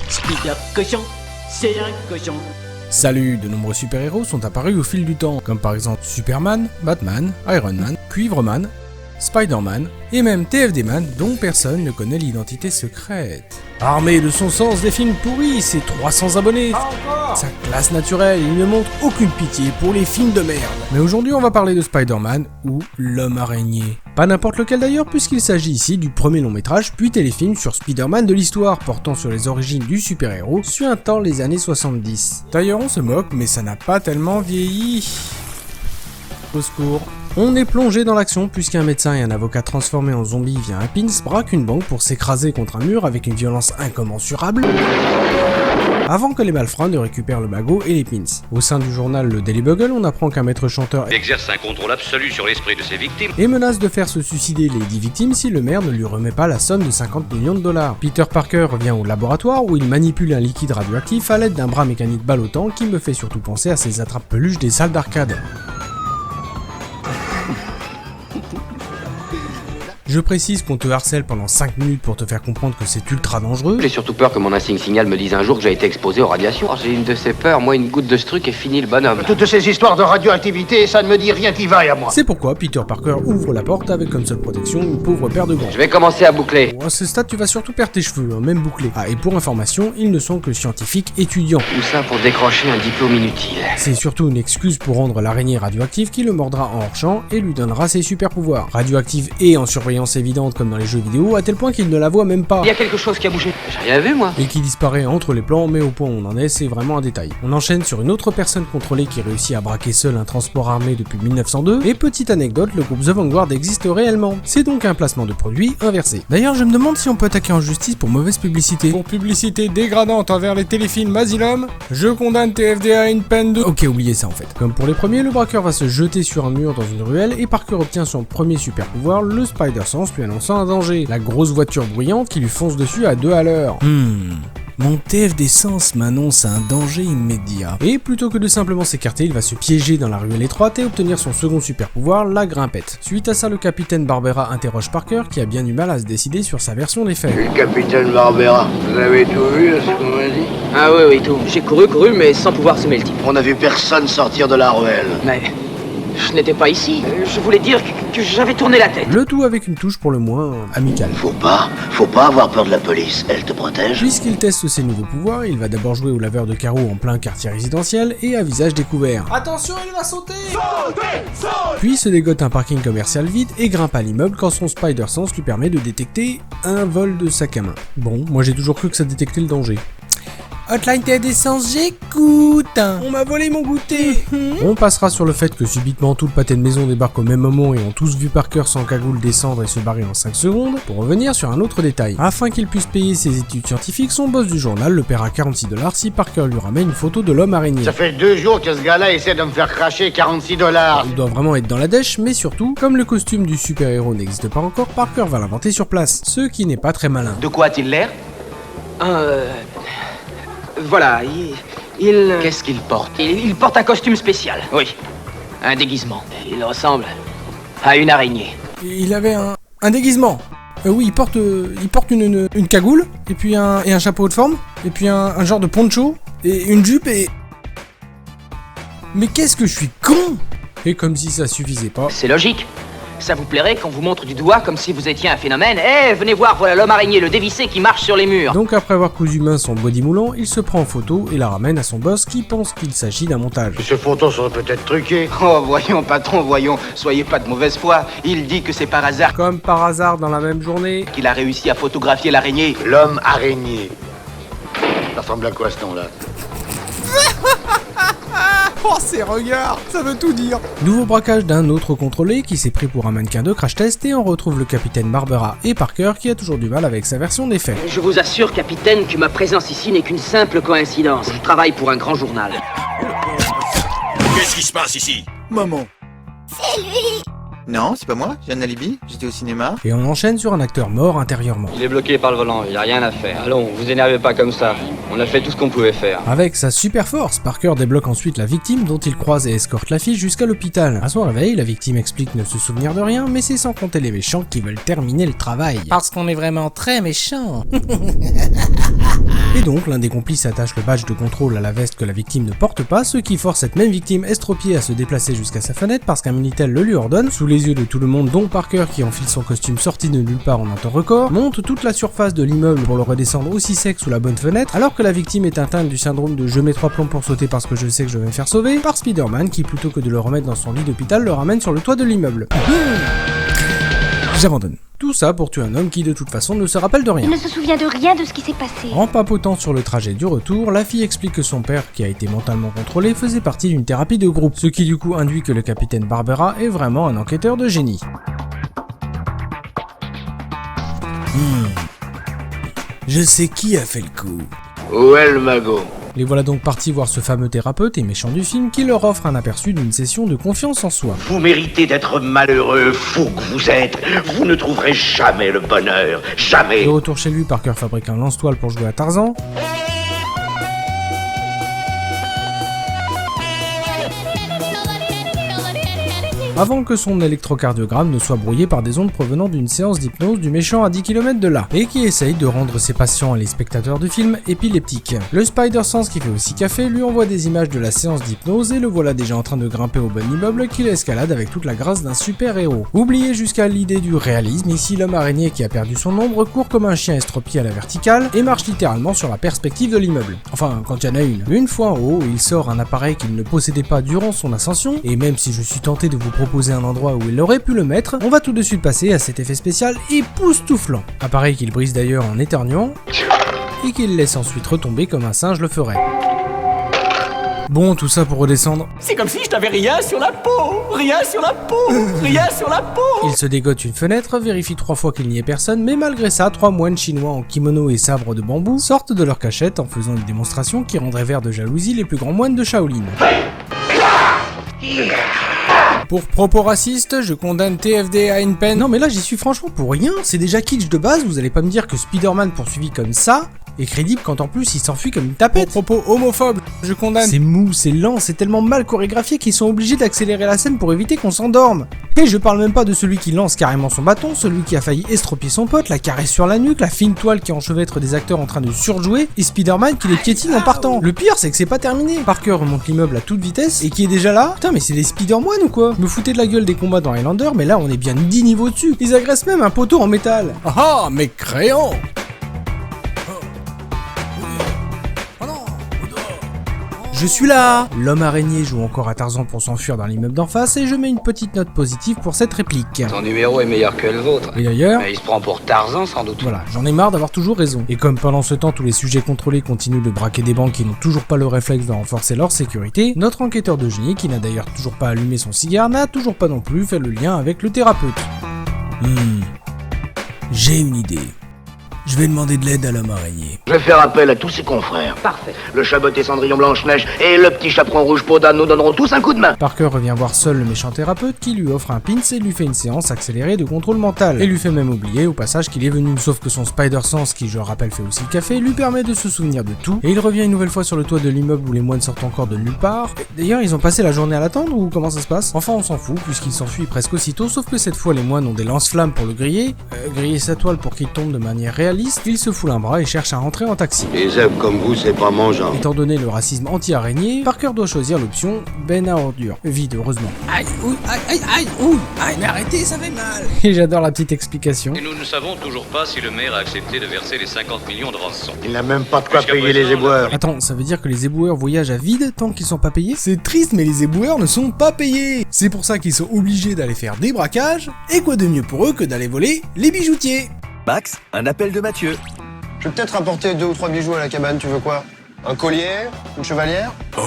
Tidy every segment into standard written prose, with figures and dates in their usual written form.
Spider cochon, c'est un cochon. Salut, de nombreux super-héros sont apparus au fil du temps, comme par exemple Superman, Batman, Iron Man, Cuivreman, Spider-Man, et même TFD-Man dont personne ne connaît l'identité secrète. Armé de son sens des films pourris, ses 300 abonnés, sa classe naturelle, il ne montre aucune pitié pour les films de merde. Mais aujourd'hui on va parler de Spider-Man ou l'homme araignée. Pas n'importe lequel d'ailleurs puisqu'il s'agit ici du premier long métrage puis téléfilm sur Spider-Man de l'histoire portant sur les origines du super-héros suintant les années 70. D'ailleurs on se moque mais ça n'a pas tellement vieilli. Au secours. On est plongé dans l'action puisqu'un médecin et un avocat transformés en zombies via un pins braquent une banque pour s'écraser contre un mur avec une violence incommensurable avant que les malfrats ne récupèrent le magot et les pins. Au sein du journal Le Daily Bugle, on apprend qu'un maître chanteur exerce un contrôle absolu sur l'esprit de ses victimes et menace de faire se suicider les 10 victimes si le maire ne lui remet pas la somme de 50 millions de dollars. Peter Parker revient au laboratoire où il manipule un liquide radioactif à l'aide d'un bras mécanique ballottant qui me fait surtout penser à ces attrape-peluches des salles d'arcade. Je précise qu'on te harcèle pendant 5 minutes pour te faire comprendre que c'est ultra dangereux. J'ai surtout peur que mon insigne signal me dise un jour que j'ai été exposé aux radiations. Oh, j'ai une de ces peurs, moi une goutte de ce truc et fini le bonhomme. Toutes ces histoires de radioactivité, ça ne me dit rien qui vaille à moi. C'est pourquoi Peter Parker ouvre la porte avec comme seule protection une pauvre paire de gants. Je vais commencer à boucler. Bon, à ce stade tu vas surtout perdre tes cheveux, hein, même bouclés. Ah et pour information, ils ne sont que scientifiques étudiants. Tout ça pour décrocher un diplôme inutile. C'est surtout une excuse pour rendre l'araignée radioactive qui le mordra en hors-champ et lui donnera ses super pouvoirs. Radioactive et en surveillance évidente comme dans les jeux vidéo, à tel point qu'il ne la voit même pas. Il y a quelque chose qui a bougé. J'ai rien vu moi. Et qui disparaît entre les plans, mais au point où on en est, c'est vraiment un détail. On enchaîne sur une autre personne contrôlée qui réussit à braquer seul un transport armé depuis 1902, et petite anecdote, le groupe The Vanguard existe réellement. C'est donc un placement de produit inversé. D'ailleurs, je me demande si on peut attaquer en justice pour mauvaise publicité. Pour publicité dégradante envers les téléfilms Asylum, je condamne TFD à une peine de... Ok, oubliez ça en fait. Comme pour les premiers, le braqueur va se jeter sur un mur dans une ruelle, et Parker obtient son premier super pouvoir, le Spider-Sense lui annonçant un danger. La grosse voiture bruyante qui lui fonce dessus à 2 à l'heure. Mon TFD-Sense m'annonce un danger immédiat. Et plutôt que de simplement s'écarter, il va se piéger dans la ruelle étroite et obtenir son second super pouvoir, la grimpette. Suite à ça, le capitaine Barbera interroge Parker qui a bien du mal à se décider sur sa version des faits. Le capitaine Barbera, vous avez tout vu, là, ce qu'on m'a dit? Ah oui, tout. J'ai couru, mais sans pouvoir semer le type. On n'a vu personne sortir de la ruelle. Mais je n'étais pas ici. Je voulais dire que j'avais tourné la tête. Le tout avec une touche pour le moins amicale. Faut pas avoir peur de la police, elle te protège. Puisqu'il teste ses nouveaux pouvoirs, il va d'abord jouer au laveur de carreaux en plein quartier résidentiel et à visage découvert. Attention, il va sauter! Puis se dégote un parking commercial vide et grimpe à l'immeuble quand son Spider-Sense lui permet de détecter un vol de sac à main. Bon, moi j'ai toujours cru que ça détectait le danger. Hotline TFD-Sense, j'écoute. On m'a volé mon goûter. On passera sur le fait que subitement tout le pâté de maison débarque au même moment et ont tous vu Parker sans cagoule descendre et se barrer en 5 secondes, pour revenir sur un autre détail. Afin qu'il puisse payer ses études scientifiques, son boss du journal le paiera 46$ si Parker lui ramène une photo de l'homme araignée. Ça fait 2 jours que ce gars-là essaie de me faire cracher 46$. Il doit vraiment être dans la dèche, mais surtout, comme le costume du super-héros n'existe pas encore, Parker va l'inventer sur place, ce qui n'est pas très malin. De quoi a-t-il l'air? Voilà, il... Qu'est-ce qu'il porte? Il porte un costume spécial. Oui, un déguisement. Il ressemble à une araignée. Il avait un déguisement. Oui, il porte une cagoule, et puis un chapeau de forme, et puis un genre de poncho, et une jupe, et... Mais qu'est-ce que je suis con! Et comme si ça suffisait pas... C'est logique. Ça vous plairait qu'on vous montre du doigt comme si vous étiez un phénomène? Eh, venez voir, voilà l'homme araignée, le dévissé qui marche sur les murs. Donc après avoir cousu main son body moulant, il se prend en photo et la ramène à son boss qui pense qu'il s'agit d'un montage. Ces photos sont peut-être truquées. Oh, voyons, patron, voyons. Soyez pas de mauvaise foi. Il dit que c'est par hasard Comme par hasard dans la même journée... qu'il a réussi à photographier l'araignée. L'homme araignée. Ça ressemble à quoi ce nom-là? Oh, ces regards, ça veut tout dire. Nouveau braquage d'un autre contrôlé qui s'est pris pour un mannequin de crash test et on retrouve le capitaine Barbera et Parker qui a toujours du mal avec sa version des faits. Je vous assure, capitaine, que ma présence ici n'est qu'une simple coïncidence. Je travaille pour un grand journal. Qu'est-ce qui se passe ici? Maman. C'est lui. Non, c'est pas moi, j'ai un alibi, j'étais au cinéma. Et on enchaîne sur un acteur mort intérieurement. Il est bloqué par le volant, il a rien à faire. Allons, vous énervez pas comme ça. On a fait tout ce qu'on pouvait faire. Avec sa super force, Parker débloque ensuite la victime dont il croise et escorte la fille jusqu'à l'hôpital. À son réveil, la victime explique ne se souvenir de rien, mais c'est sans compter les méchants qui veulent terminer le travail. Parce qu'on est vraiment très méchants. Et donc l'un des complices attache le badge de contrôle à la veste que la victime ne porte pas, ce qui force cette même victime estropiée à se déplacer jusqu'à sa fenêtre parce qu'un Minitel le lui ordonne, sous les yeux de tout le monde dont Parker qui enfile son costume sorti de nulle part en un temps record, monte toute la surface de l'immeuble pour le redescendre aussi sec sous la bonne fenêtre, alors que la victime est atteinte du syndrome de je mets 3 plombs pour sauter parce que je sais que je vais me faire sauver, par Spider-Man qui plutôt que de le remettre dans son lit d'hôpital le ramène sur le toit de l'immeuble. J'abandonne. Tout ça pour tuer un homme qui de toute façon ne se rappelle de rien. Il ne se souvient de rien de ce qui s'est passé. En papotant sur le trajet du retour, la fille explique que son père, qui a été mentalement contrôlé, faisait partie d'une thérapie de groupe, ce qui du coup induit que le capitaine Barbera est vraiment un enquêteur de génie. Je sais qui a fait le coup. Où est le magot? Les voilà donc partis voir ce fameux thérapeute et méchant du film qui leur offre un aperçu d'une session de confiance en soi. Vous méritez d'être malheureux, fou que vous êtes. Vous ne trouverez jamais le bonheur. Jamais. De retour chez lui, Parker fabrique un lance-toile pour jouer à Tarzan. Avant que son électrocardiogramme ne soit brouillé par des ondes provenant d'une séance d'hypnose du méchant à 10 km de là, et qui essaye de rendre ses patients et les spectateurs du film épileptiques. Le Spider-Sense, qui fait aussi café, lui envoie des images de la séance d'hypnose et le voilà déjà en train de grimper au bon immeuble qu'il escalade avec toute la grâce d'un super-héros. Oublié jusqu'à l'idée du réalisme, ici l'homme araignée qui a perdu son ombre court comme un chien estropié à la verticale et marche littéralement sur la perspective de l'immeuble. Enfin, quand il y en a une. Une fois en haut, il sort un appareil qu'il ne possédait pas durant son ascension, et même si je suis tenté de vous proposer un endroit où il aurait pu le mettre, on va tout de suite passer à cet effet spécial époustouflant. Appareil qu'il brise d'ailleurs en éternuant, et qu'il laisse ensuite retomber comme un singe le ferait. Bon, tout ça pour redescendre. C'est comme si je t'avais rien sur la peau. Rien sur la peau. Rien sur la peau. Il se dégote une fenêtre, vérifie 3 fois qu'il n'y ait personne, mais malgré ça, 3 moines chinois en kimono et sabre de bambou sortent de leur cachette en faisant une démonstration qui rendrait vert de jalousie les plus grands moines de Shaolin. Pour propos racistes, je condamne TFD à une peine. Non mais là j'y suis franchement pour rien, c'est déjà kitsch de base, vous allez pas me dire que Spider-Man poursuivi comme ça est crédible quand en plus il s'enfuit comme une tapette. Pour propos homophobes, je condamne. C'est mou, c'est lent, c'est tellement mal chorégraphié qu'ils sont obligés d'accélérer la scène pour éviter qu'on s'endorme. Et je parle même pas de celui qui lance carrément son bâton, celui qui a failli estropier son pote, la caresse sur la nuque, la fine toile qui enchevêtre des acteurs en train de surjouer, et Spider-Man qui les piétine en partant. Le pire c'est que c'est pas terminé. Parker remonte l'immeuble à toute vitesse et qui est déjà là. Putain mais c'est des Spider-Man ou quoi? Je me foutais de la gueule des combats dans Highlander, mais là on est bien 10 niveaux dessus. Ils agressent même un poteau en métal. Ah mais créant. Je suis là! L'homme araignée joue encore à Tarzan pour s'enfuir dans l'immeuble d'en face et je mets une petite note positive pour cette réplique. Ton numéro est meilleur que le vôtre. Et d'ailleurs... Mais il se prend pour Tarzan sans doute. Voilà, j'en ai marre d'avoir toujours raison. Et comme pendant ce temps tous les sujets contrôlés continuent de braquer des banques qui n'ont toujours pas le réflexe de renforcer leur sécurité, notre enquêteur de génie, qui n'a d'ailleurs toujours pas allumé son cigare, n'a toujours pas non plus fait le lien avec le thérapeute. J'ai une idée. Je vais demander de l'aide à l'homme araignée. Je vais faire appel à tous ses confrères. Parfait. Le chaboté Cendrillon Blanche-Neige et le petit chaperon rouge Peau-d'âne nous donneront tous un coup de main. Parker revient voir seul le méchant thérapeute qui lui offre un pins et lui fait une séance accélérée de contrôle mental. Et lui fait même oublier au passage qu'il est venu. Sauf que son Spider-Sense, qui je rappelle fait aussi le café, lui permet de se souvenir de tout. Et il revient une nouvelle fois sur le toit de l'immeuble où les moines sortent encore de nulle part. D'ailleurs, ils ont passé la journée à l'attendre ou comment ça se passe? Enfin, on s'en fout puisqu'il s'enfuit presque aussitôt, sauf que cette fois les moines ont des lance-flammes pour le griller. Griller sa toile pour qu'il tombe de manière réaliste. Il se fout un bras et cherche à rentrer en taxi. Les œufs comme vous, c'est pas mon genre. Étant donné le racisme anti-araignée, Parker doit choisir l'option Ben à ordure. Vide, heureusement. Aïe, ouille, aïe, mais arrêtez, ça fait mal. Et j'adore la petite explication. Et nous ne savons toujours pas si le maire a accepté de verser les 50 millions de rançon. Il n'a même pas de quoi Jusqu'à payer les présent, éboueurs. Attends, ça veut dire que les éboueurs voyagent à vide tant qu'ils sont pas payés? C'est triste, mais les éboueurs ne sont pas payés. C'est pour ça qu'ils sont obligés d'aller faire des braquages. Et quoi de mieux pour eux que d'aller voler les bijoutiers? Max, un appel de Mathieu. Je vais peut-être apporter 2 ou 3 bijoux à la cabane, tu veux quoi? Un collier? Une chevalière? Oh,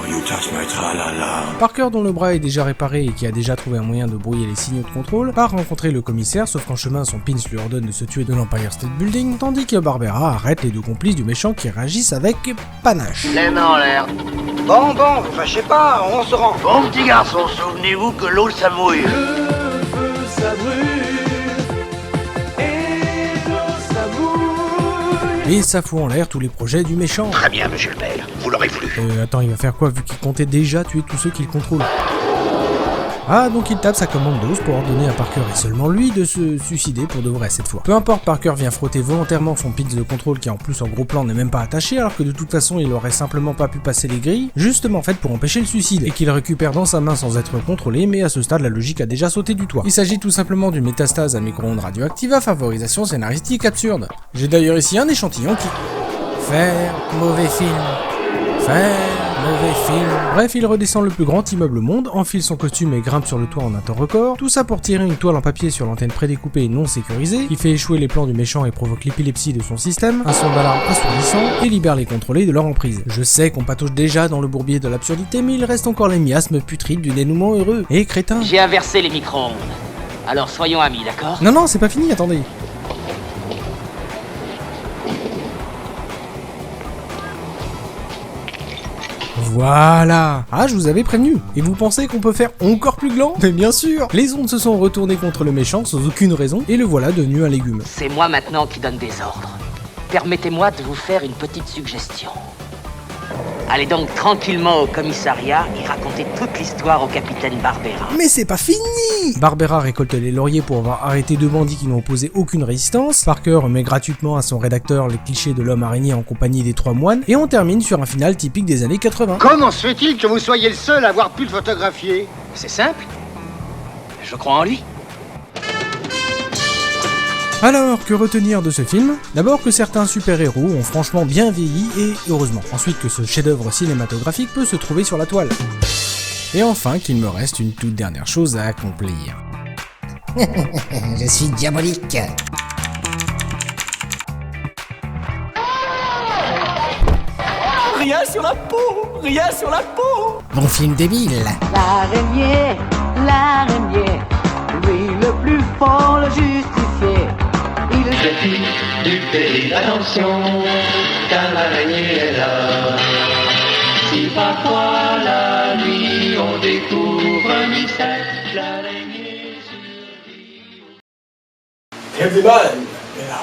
you touch my tralala. Parker, dont le bras est déjà réparé et qui a déjà trouvé un moyen de brouiller les signaux de contrôle, part rencontrer le commissaire, sauf qu'en chemin son pins lui ordonne de se tuer de l'Empire State Building, tandis que Barbera arrête les 2 complices du méchant qui réagissent avec panache. Les mains en l'air. Bon, vous fâchez pas, on se rend. Bon petit garçon, souvenez-vous que l'eau ça mouille. Et ça fout en l'air tous les projets du méchant. Très bien, monsieur le maire, vous l'aurez voulu. Attends, il va faire quoi vu qu'il comptait déjà tuer tous ceux qu'il contrôle? Ah, donc il tape sa commandos pour ordonner à Parker et seulement lui de se suicider pour de vrai cette fois. Peu importe, Parker vient frotter volontairement son pix de contrôle qui en plus en gros plan n'est même pas attaché alors que de toute façon il aurait simplement pas pu passer les grilles, justement faites pour empêcher le suicide, et qu'il récupère dans sa main sans être contrôlé, mais à ce stade la logique a déjà sauté du toit. Il s'agit tout simplement d'une métastase à micro-ondes radioactives à favorisation scénaristique absurde. J'ai d'ailleurs ici un échantillon qui... Faire mauvais film. Faire mauvais film. Bref, il redescend le plus grand immeuble au monde, enfile son costume et grimpe sur le toit en un temps record, tout ça pour tirer une toile en papier sur l'antenne prédécoupée et non sécurisée, qui fait échouer les plans du méchant et provoque l'épilepsie de son système, un son d'alarme assourdissant, et libère les contrôlés de leur emprise. Je sais qu'on patauge déjà dans le bourbier de l'absurdité, mais il reste encore les miasmes putrides du dénouement heureux. Et crétin. J'ai inversé les micro-ondes. Alors soyons amis, d'accord? Non, c'est pas fini, attendez. Voilà. Ah, je vous avais prévenu. Et vous pensez qu'on peut faire encore plus gland? Mais bien sûr. Les ondes se sont retournées contre le méchant sans aucune raison, et le voilà devenu un légume. C'est moi maintenant qui donne des ordres. Permettez-moi de vous faire une petite suggestion. Allez donc tranquillement au commissariat et racontez toute l'histoire au capitaine Barbera. Mais c'est pas fini! Barbera récolte les lauriers pour avoir arrêté deux bandits qui n'ont opposé aucune résistance, Parker remet gratuitement à son rédacteur les clichés de l'homme araignée en compagnie des trois moines, et on termine sur un final typique des années 80. Comment se fait-il que vous soyez le seul à avoir pu le photographier? C'est simple. Je crois en lui. Alors, que retenir de ce film? D'abord que certains super-héros ont franchement bien vieilli et heureusement. Ensuite que ce chef-d'œuvre cinématographique peut se trouver sur la toile. Et enfin qu'il me reste une toute dernière chose à accomplir. Je suis diabolique. Rien sur la peau, rien sur la peau. Bon film débile. L'araignée, lui le plus fort, le justicier. Il est du pays, attention, car l'araignée est là. Si parfois la nuit on découvre un mystère, l'araignée survit. Everyone est là.